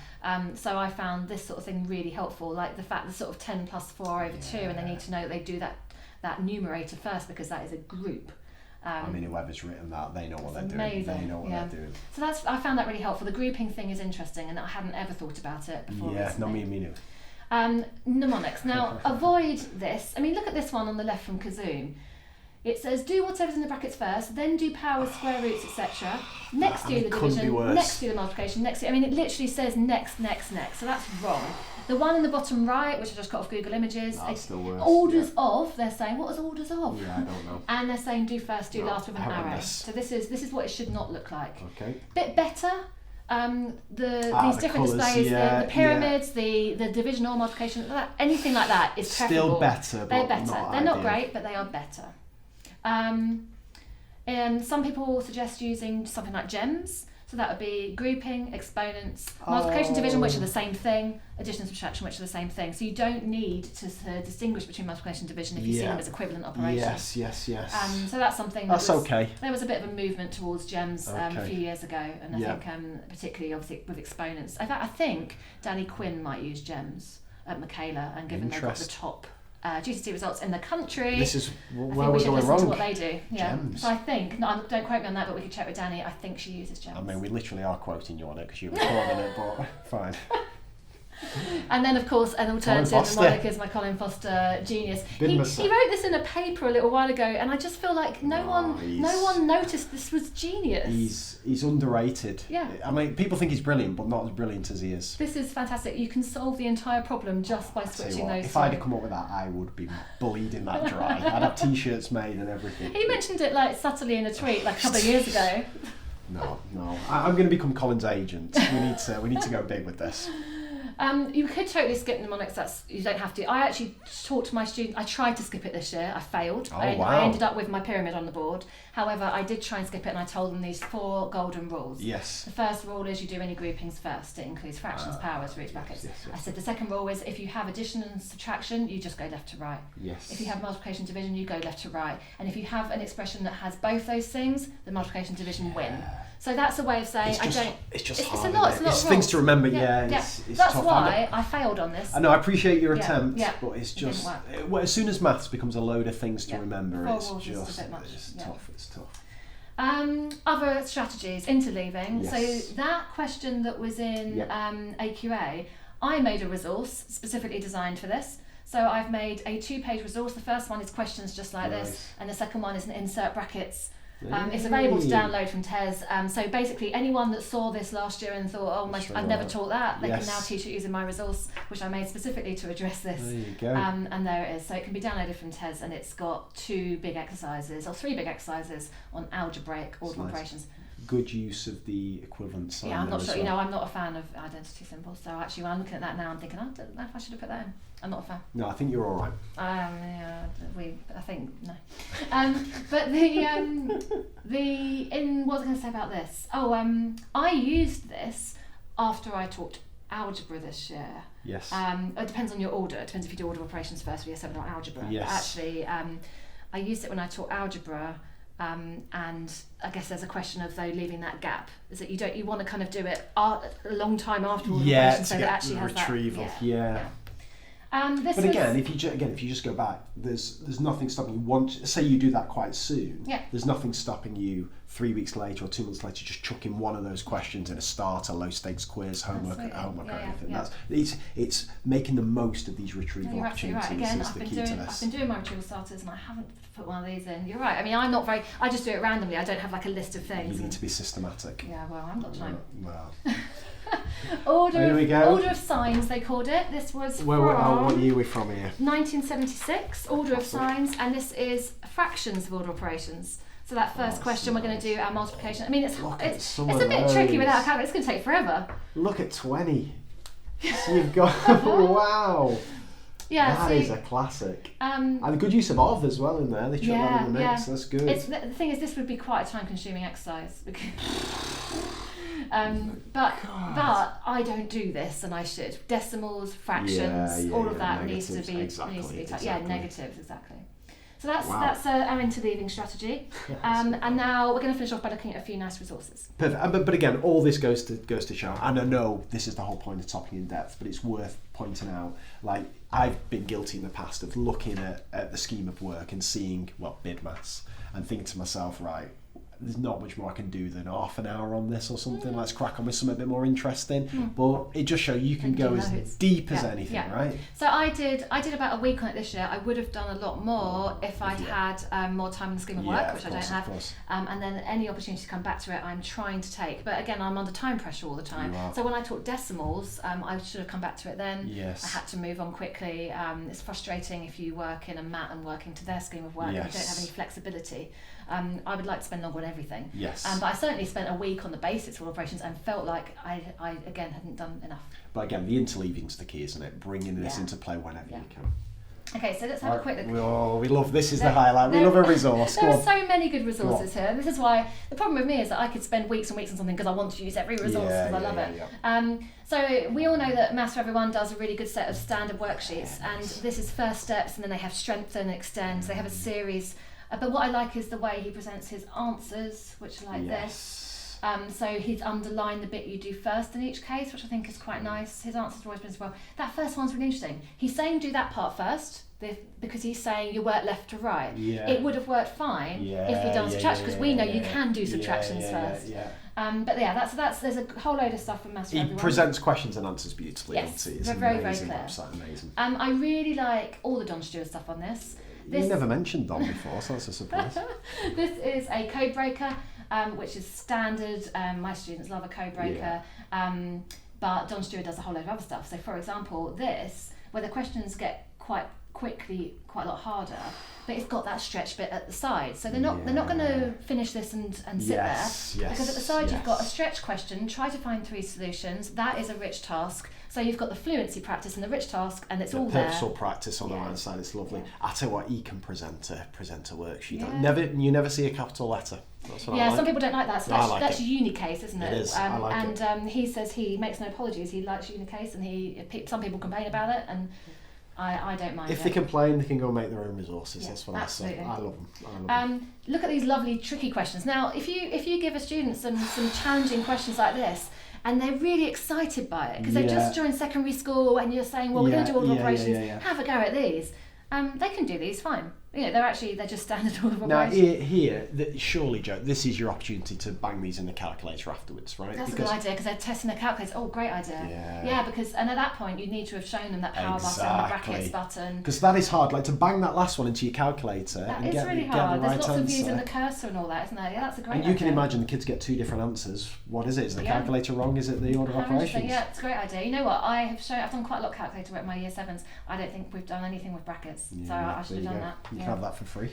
So I found this sort of thing really helpful, like the fact that sort of 10 plus 4 over 2, and they need to know that they do that numerator first because that is a group. Whoever's written that, they know what they're amazing. doing. They know what they're doing. So I found that really helpful. The grouping thing is interesting, and I hadn't ever thought about it before. Yeah, no, me neither. Mnemonics. Now, avoid this. Look at this one on the left from Kazoom. It says do whatever's in the brackets first, then do powers, square roots, etc. Next do the division, next do the multiplication, next do, it literally says next. So that's wrong. The one in the bottom right, which I just got off Google Images, that's still worse. Orders of, they're saying, what is orders of? Yeah, I don't know. And they're saying do first, do last with an arrow. So this is what it should not look like. Okay. Bit better. These different colours, displays, the pyramids, the division or multiplication, anything like that is preferable. Still better, but they're better. Not they're ideal. not great, but they are better. And some people suggest using something like gems. So that would be grouping, exponents, multiplication, division, which are the same thing, addition and subtraction, which are the same thing. So you don't need to distinguish between multiplication and division if you see them as equivalent operations. Yes. So that's something okay. There was a bit of a movement towards gems a few years ago, and I think particularly obviously with exponents. In fact, I think Danny Quinn might use gems at Michaela, and given they've got the top GCSE results in the country, this is where we we're should going listen wrong. to what they do. Yeah. Gems. So I think, don't quote me on that, but we could check with Danny. I think she uses gems. We literally are quoting you on it because you're recording it, but fine. And then, of course, an alternative mnemonic is my Colin Foster genius. He wrote this in a paper a little while ago, and I just feel like no one noticed this was genius. He's underrated. Yeah. People think he's brilliant, but not as brilliant as he is. This is fantastic. You can solve the entire problem just by switching those. If I'd have come up with that, I would be bleeding that dry. I'd have T-shirts made and everything. He mentioned it subtly in a tweet a couple of years ago. No. I'm going to become Colin's agent. We need to go big with this. You could totally skip mnemonics. You don't have to. I actually talked to my students. I tried to skip it this year. I failed. I ended up with my pyramid on the board. However, I did try and skip it, and I told them these 4 golden rules. Yes. The first rule is you do any groupings first. It includes fractions, powers, roots, brackets. Yes. I said the second rule is if you have addition and subtraction, you just go left to right. Yes. If you have multiplication and division, you go left to right. And if you have an expression that has both those things, the multiplication and division win. So that's a way of saying it's a lot. It's things to remember. It's that's tough. why I failed on this. I know. I appreciate your attempt, but it's didn't just work. as soon as maths becomes a load of things to remember, it's just a bit much. It's tough. It's tough. Other strategies, interleaving. Yes. So that question that was in AQA, I made a resource specifically designed for this. So I've made a 2-page resource. The first one is questions just like this, and the second one is an insert brackets. It's available to download from TES. So basically, anyone that saw this last year and thought, I've never taught that, they can now teach it using my resource, which I made specifically to address this. There you go. And there it is. So it can be downloaded from TES, and it's got 3 big exercises on algebraic order operations. Good use of the equivalent sign. Yeah, I'm not sure. I'm not a fan of identity symbols. So actually, when I'm looking at that now, I'm thinking, I don't know if I should have put that in. I'm not a fan. No, I think you're all right. I think no. But what was I going to say about this? I used this after I taught algebra this year. Yes. It depends on your order. It depends if you do order operations first for year 7 or algebra. Yes. But actually, I used it when I taught algebra. And I guess there's a question of leaving that gap. Is that you want to kind of do it a long time after order operations, so that it actually has retrieval. That. But again, if you just go back, there's nothing stopping you. Say you do that quite soon. Yeah. There's nothing stopping you 3 weeks later or 2 months later just chucking one of those questions in a starter low stakes quiz, homework or anything. It's making the most of these retrieval opportunities. Right. Again, is the key to this. I've been doing my retrieval starters and I haven't put one of these in. You're right. I just do it randomly. I don't have a list of things. You need to be systematic. Yeah. Well, I'm not trying. Well. Order of signs, they called it. This was what year are we from here? 1976, order of signs, and this is fractions of order operations. So that first question, we're going to do our multiplication. It's a bit tricky without a calculator. It's going to take forever. Look at 20. So you've got, wow. Yeah, that is a classic. And a good use of of as well in there. They chuck that in the mix. That's good. The thing is, this would be quite a time-consuming exercise. But I don't do this, and I should. Decimals, fractions, all of that needs to be negatives, exactly. So that's our interleaving strategy. And now we're going to finish off by looking at a few nice resources. Perfect. But again, all this goes to show, and I know this is the whole point of topping in depth, but it's worth pointing out, like, I've been guilty in the past of looking at the scheme of work and seeing, BIDMAS, and thinking to myself, right, there's not much more I can do than half an hour on this or something. Let's crack on with something a bit more interesting. But it just shows you can go as deep as anything, right? So I did about a week on it this year. I would have done a lot more if I'd had more time in the scheme of work, which I don't have. And then any opportunity to come back to it, I'm trying to take. But again, I'm under time pressure all the time. So when I taught decimals, I should have come back to it then. Yes. I had to move on quickly. It's frustrating if you work in a mat and working to their scheme of work and you don't have any flexibility. I would like to spend longer on everything. Yes. But I certainly spent a week on the basics of operations and felt like I again hadn't done enough. But again, the interleaving's the key, isn't it? Bringing this into play whenever you can. Okay, so let's have a quick We look. love this. Is the highlight. We love a resource. There are so many good resources here. This is why the problem with me is that I could spend weeks and weeks on something because I want to use every resource because I love it. So we all know that Maths for Everyone does a really good set of standard worksheets, and this is first steps, and then they have strengthen and extend. So they have a series. But what I like is the way he presents his answers, which are like this. So he's underlined the bit you do first in each case, which I think is quite nice. His answers are always been as well. That first one's really interesting. He's saying do that part first, because he's saying you work left to right. It would have worked fine if he'd done subtraction, because we know you can do subtractions first. But that's there's a whole load of stuff from Maths for Everyone. He presents questions and answers beautifully. Yes, it's very, amazing very clear. website, amazing. I really like all the Don Stewart stuff on this. You never mentioned Don before, so that's a surprise. This is a code breaker, which is standard. My students love a code breaker, but Don Stewart does a whole load of other stuff. So, for example, this, where the questions get quite a lot harder, but it's got that stretch bit at the side. So they're not going to finish this and sit there, because at the side you've got a stretch question. Try to find 3 solutions. That is a rich task. So you've got the fluency practice and the rich task, and it's all there. Purposeful practice on the right side. It's lovely. I tell you what, he can present a worksheet. You never see a capital letter. That's what I like. Some people don't like that. So that's Unicase, isn't it? It is. I like it. He says he makes no apologies. He likes Unicase, and some people complain about it, and I don't mind. If they complain, they can go make their own resources. That's what absolutely. I say. I love them. Look at these lovely tricky questions. Now, if you give a student some challenging questions like this, and they're really excited by it because they've just joined secondary school, and you're saying, well, we're going to do all the operations. Have a go at these. They can do these fine. They're just standard order of operations. Surely, Joe, this is your opportunity to bang these in the calculator afterwards, right? That's a good idea, because they're testing their calculator. Oh, great idea. And at that point, you need to have shown them that power button, the brackets button. Because that is hard. Like, to bang that last one into your calculator and get really hard. Get the right There's lots answer. of views in the cursor and all that, isn't there? Yeah, that's a great idea. And you can imagine the kids get 2 different answers. What is it? Is the calculator wrong? Is it the order of operations? Yeah, it's a great idea. You know what? I've done quite a lot of calculator work in my year 7s. I don't think we've done anything with brackets, so I should have done that. You can have that for free.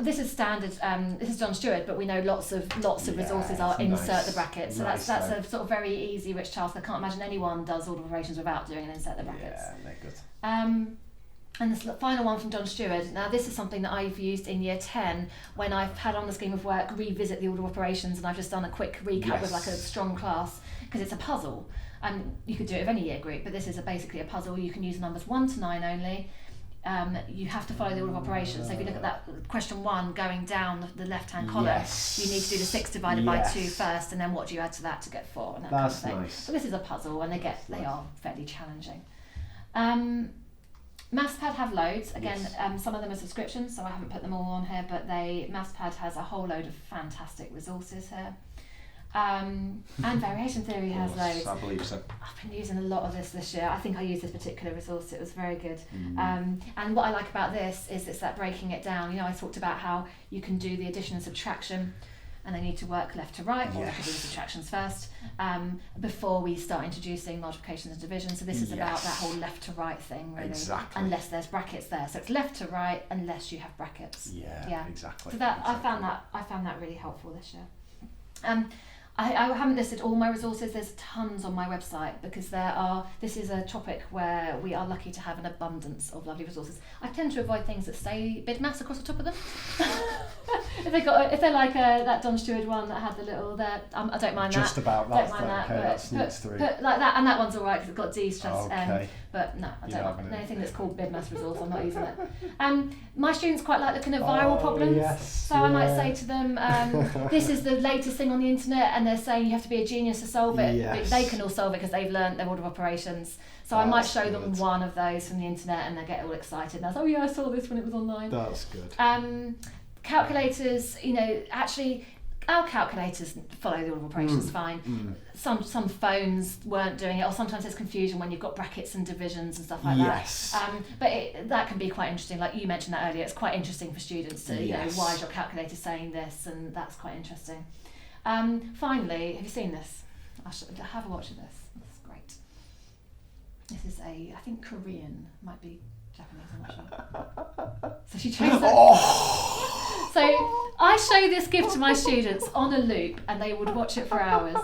This is standard. This is Don Stewart, but we know lots of resources are insert the brackets. So that's a sort of very easy, rich task. I can't imagine anyone does order of operations without doing an insert the brackets. Yeah, they're good. And this final one from Don Stewart. Now, this is something that I've used in year 10 when I've had on the scheme of work revisit the order of operations, and I've just done a quick recap with like a strong class, because it's a puzzle. You could do it with any year group, but this is basically a puzzle. You can use numbers 1 to 9 only. You have to follow the order of operations. So if you look at that question 1 going down the left-hand column, you need to do the 6 divided by 2 first, and then what do you add to that to get 4? And that That's kind of nice. So this is a puzzle, and they are fairly challenging. MathsPad have loads. Again, some of them are subscriptions, so I haven't put them all on here, but MathsPad has a whole load of fantastic resources here. And Variation Theory has loads. I believe so. I've been using a lot of this year. I think I used this particular resource. It was very good. And what I like about this is it's that breaking it down. I talked about how you can do the addition and subtraction, and they need to work left to right, or we can do the subtractions first, before we start introducing multiplications and divisions. So this is about that whole left to right thing, really. Exactly. Unless there's brackets there. So it's left to right unless you have brackets. Yeah. Exactly. So I found that really helpful this year. I haven't listed all my resources. There's tons on my website because this is a topic where we are lucky to have an abundance of lovely resources. I tend to avoid things that say BIDMAS across the top of them. if they're like that Don Stewart one that had the little there, I don't mind just that. about don't mind that. Okay, that sneaks through. Put like that, and that one's all right because it's got D stress. Okay. But no, I don't like anything that's called BIDMAS resource. I'm not using it. My students quite like looking at viral problems. Yes, so I might say to them, this is the latest thing on the internet, and they're saying you have to be a genius to solve it. Yes. They can all solve it because they've learnt their order of operations. So I might show them one of those from the internet, and they get all excited. And I say, oh yeah, I saw this when it was online. That's good. Calculators, actually, our calculators follow the order of operations fine. Some phones weren't doing it, or sometimes there's confusion when you've got brackets and divisions and stuff like that. But that can be quite interesting. Like you mentioned that earlier, it's quite interesting for students to, why is your calculator saying this, and that's quite interesting. Finally, have you seen this? Have a watch of this. It's great. This is I think Korean, might be Japanese, I'm not sure. So she chose that. So I show this gift to my students on a loop, and they would watch it for hours.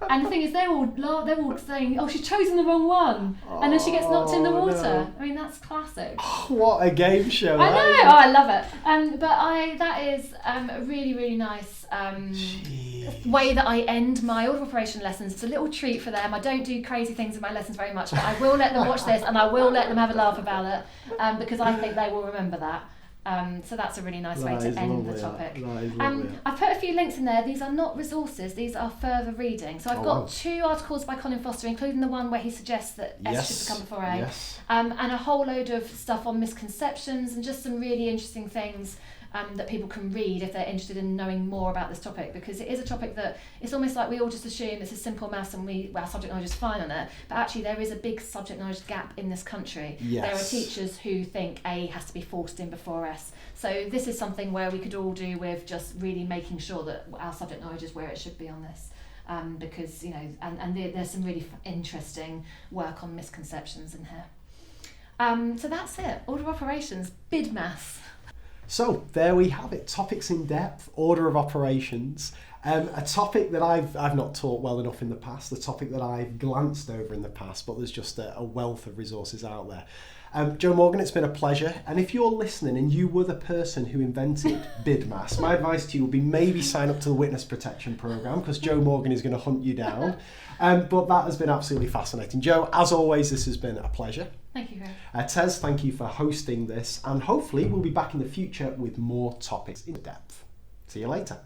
And the thing is, they're all saying, "Oh, she's chosen the wrong one," and then she gets knocked in the water. No. I mean, that's classic. What a game show! I know. Oh, I love it. That is a really, really nice way that I end my order of operation lessons. It's a little treat for them. I don't do crazy things in my lessons very much, but I will let them watch this, and I will let them have a laugh about it, because I think they will remember that. So that's a really nice way to end the topic. I've put a few links in there. These are not resources, these are further reading. So I've got 2 articles by Colin Foster, including the one where he suggests that S should become before A, and a whole load of stuff on misconceptions and just some really interesting things that people can read if they're interested in knowing more about this topic, because it is a topic that it's almost like we all just assume it's a simple maths and our subject knowledge is fine on it, but actually there is a big subject knowledge gap in this country. There are teachers who think A has to be forced in before S. So this is something where we could all do with just really making sure that our subject knowledge is where it should be on this. Because, there's some really interesting work on misconceptions in here. So that's it. Order of operations, BIDMAS. So there we have it. Topics in depth, order of operations. A topic that I've not taught well enough in the past, a topic that I've glanced over in the past, but there's just a wealth of resources out there. Jo Morgan, it's been a pleasure. And if you're listening and you were the person who invented BIDMAS, my advice to you would be maybe sign up to the Witness Protection Programme, because Jo Morgan is going to hunt you down. But that has been absolutely fascinating. Jo, as always, this has been a pleasure. Thank you, Greg. Tez, thank you for hosting this, and hopefully we'll be back in the future with more topics in depth. See you later.